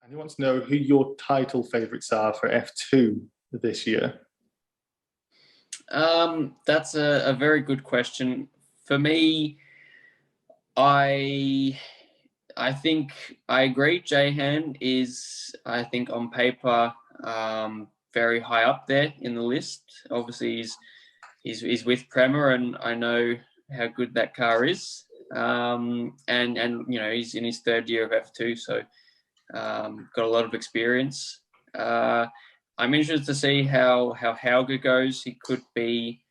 And he wants to know who your title favourites are for F2 this year. That's a very good question. For me, I think I agree. Jahan is, I think, on paper, very high up there in the list. Obviously, he's with Prema, and I know how good that car is. And you know, he's in his third year of F2, so got a lot of experience. I'm interested to see how Hauger goes. He could be,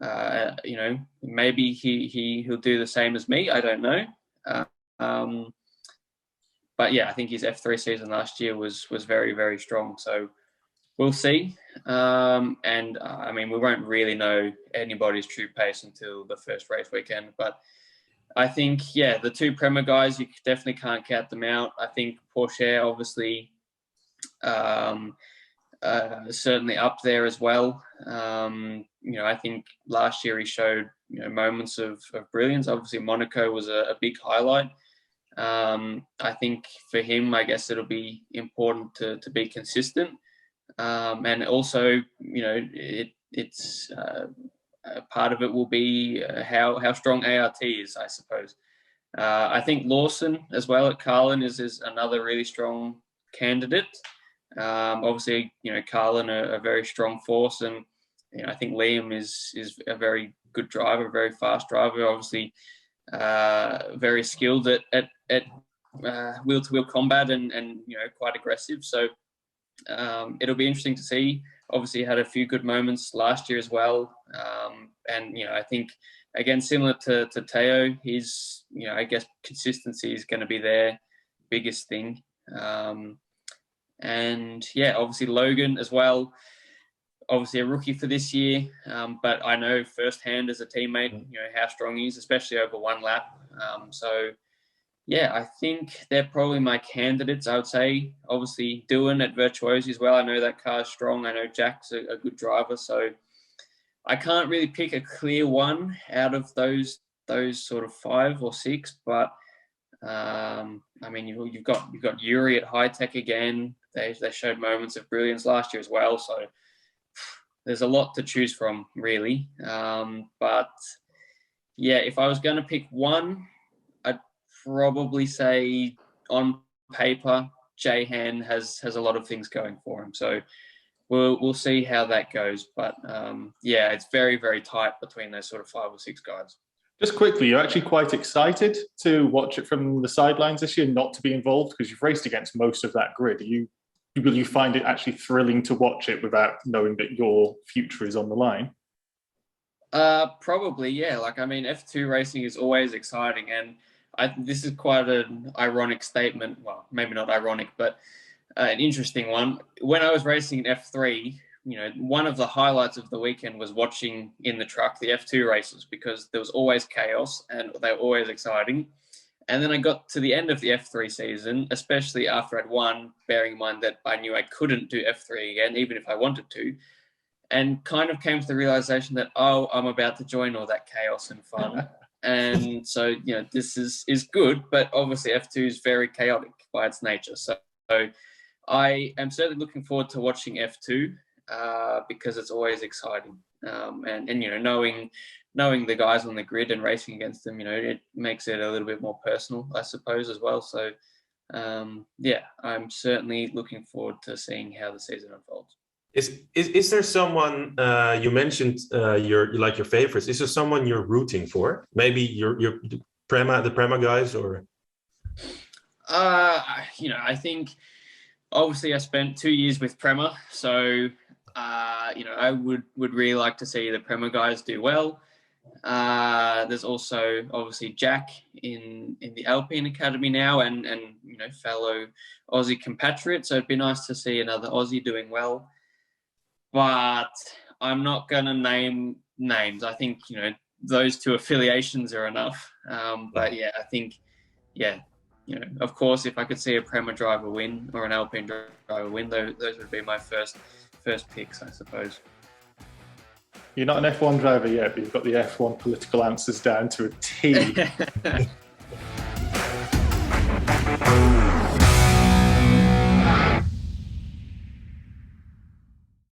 you know, maybe he'll do the same as me. I don't know. But yeah, I think his F3 season last year was very, very strong. So we'll see. And I mean, we won't really know anybody's true pace until the first race weekend. But I think, yeah, the two Prema guys, you definitely can't count them out. I think Porsche, obviously, certainly up there as well. You know, I think last year he showed, you know, moments of brilliance. Obviously, Monaco was a big highlight. I think for him, I guess it'll be important to be consistent. And also, you know, it's part of it will be how strong ART is, I suppose. I think Lawson as well at Carlin is another really strong candidate. Obviously, you know, Carlin a very strong force, and you know, I think Liam is a very good driver, very fast driver. Obviously, very skilled at wheel-to-wheel combat and you know, quite aggressive. So it'll be interesting to see. Obviously, he had a few good moments last year as well, and you know, I think again similar to Teo, his, you know, I guess consistency is going to be their biggest thing. And yeah, obviously Logan as well, obviously a rookie for this year, but I know firsthand as a teammate, you know, how strong he is, especially over one lap. So yeah, I think they're probably my candidates, I would say. Obviously Dylan at Virtuosi as well. I know that car is strong. I know Jack's a good driver. So I can't really pick a clear one out of those sort of 5 or 6, but I mean, you've got Yuri at High Tech again. They showed moments of brilliance last year as well. So there's a lot to choose from, really. But yeah, if I was going to pick one, I'd probably say on paper, Jahan has a lot of things going for him. So we'll see how that goes. But yeah, it's very, very tight between those sort of 5 or 6 guys. Just quickly, you're actually quite excited to watch it from the sidelines this year, not to be involved, because you've raced against most of that grid. Will you find it actually thrilling to watch it without knowing that your future is on the line? Probably, yeah. Like, I mean, F2 racing is always exciting, and this is quite an ironic statement. Well, maybe not ironic, but an interesting one. When I was racing in F3, you know, one of the highlights of the weekend was watching in the truck the F2 races, because there was always chaos and they were always exciting. And then I got to the end of the F3 season, especially after I'd won, bearing in mind that I knew I couldn't do F3 again, even if I wanted to, and kind of came to the realization that, oh, I'm about to join all that chaos and fun. And so, you know, this is good, but obviously F2 is very chaotic by its nature. So I am certainly looking forward to watching F2 because it's always exciting. And you know, knowing the guys on the grid and racing against them, you know, it makes it a little bit more personal, I suppose, as well. So, yeah, I'm certainly looking forward to seeing how the season unfolds. Is there someone you mentioned your favorites? Is there someone you're rooting for? Maybe the Prema guys, or? You know, I think obviously I spent 2 years with Prema, so you know, I would really like to see the Prema guys do well. There's also obviously Jack in the Alpine Academy now, and you know, fellow Aussie compatriot. So it'd be nice to see another Aussie doing well. But I'm not going to name names. I think, you know, those 2 affiliations are enough. But yeah, I think, yeah, you know, of course, if I could see a Prema driver win or an Alpine driver win, those would be my first picks, I suppose. You're not an F1 driver yet, but you've got the F1 political answers down to a T.